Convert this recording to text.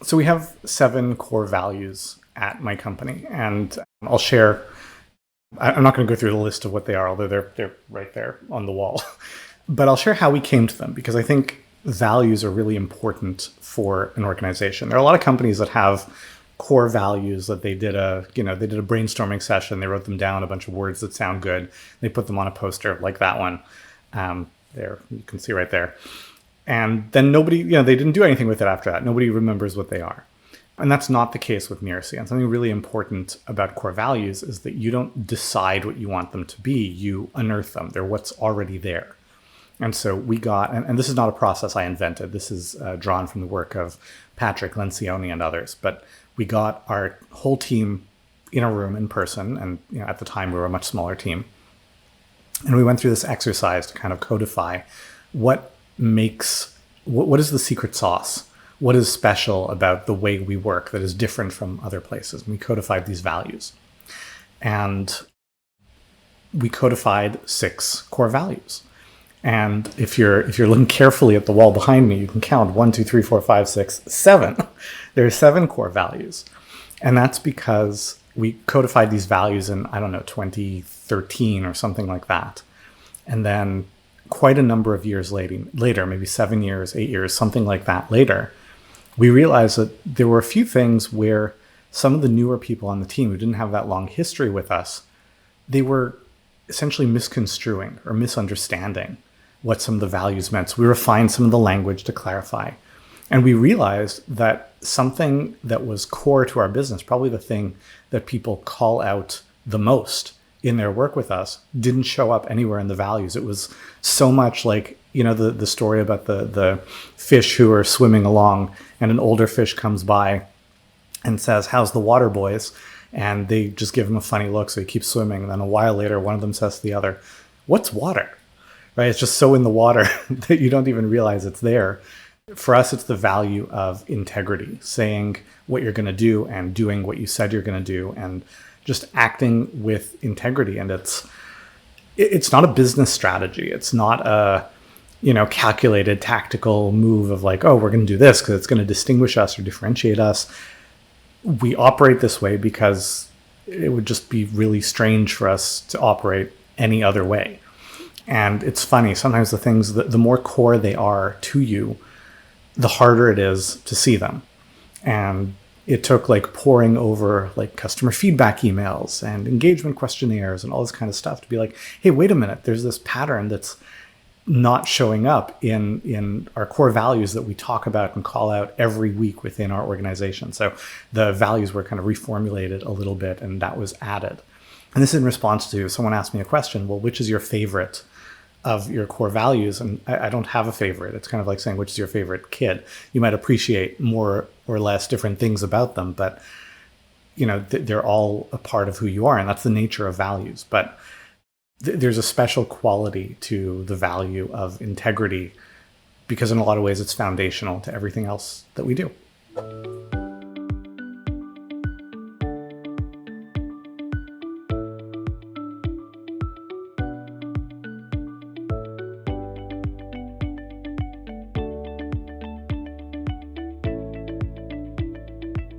So we have 7 core values at my company, and I'll share. I'm not going to go through the list of what they are, although they're right there on the wall. But I'll share how we came to them, because I think values are really important for an organization. There are a lot of companies that have core values that they did a brainstorming session. They wrote them down, a bunch of words that sound good. They put them on a poster like that one. There, you can see right there. And then nobody, they didn't do anything with it after that. Nobody remembers what they are. And that's not the case with Mirasee. And something really important about core values is that you don't decide what you want them to be. You unearth them. They're what's already there. And so we got, and this is not a process I invented. This is drawn from the work of Patrick Lencioni and others. But we got our whole team in a room in person. And at the time, we were a much smaller team. And we went through this exercise to kind of codify what is the secret sauce? What is special about the way we work that is different from other places? And we codified these values. And we codified 6 core values. And if you're looking carefully at the wall behind me, you can count 1, 2, 3, 4, 5, 6, 7. There are 7 core values. And that's because we codified these values in, 2013 or something like that. And then quite a number of years later, maybe 7 years, 8 years, something like that later, we realized that there were a few things where some of the newer people on the team who didn't have that long history with us, they were essentially misconstruing or misunderstanding what some of the values meant. So we refined some of the language to clarify. And we realized that something that was core to our business, probably the thing that people call out the most in their work with us, didn't show up anywhere in the values. It was so much like, the story about the fish who are swimming along and an older fish comes by and says, "How's the water, boys?" And they just give him a funny look, so he keeps swimming. And then a while later, one of them says to the other, "What's water?" Right? It's just so in the water that you don't even realize it's there. For us, it's the value of integrity, saying what you're going to do and doing what you said you're going to do, and just acting with integrity. And it's not a business strategy. It's not a calculated tactical move of like, oh, we're going to do this because it's going to distinguish us or differentiate us. We operate this way because it would just be really strange for us to operate any other way. And it's funny, sometimes the things, the more core they are to you, the harder it is to see them. And it took poring over customer feedback emails and engagement questionnaires and all this kind of stuff to be like, hey, wait a minute, there's this pattern that's not showing up in our core values that we talk about and call out every week within our organization. So the values were kind of reformulated a little bit, and that was added. And this is in response to someone asked me a question, well, which is your favorite of your core values? And I don't have a favorite. It's kind of like saying, which is your favorite kid? You might appreciate more or less different things about them, but they're all a part of who you are, and that's the nature of values. But there's a special quality to the value of integrity because in a lot of ways it's foundational to everything else that we do.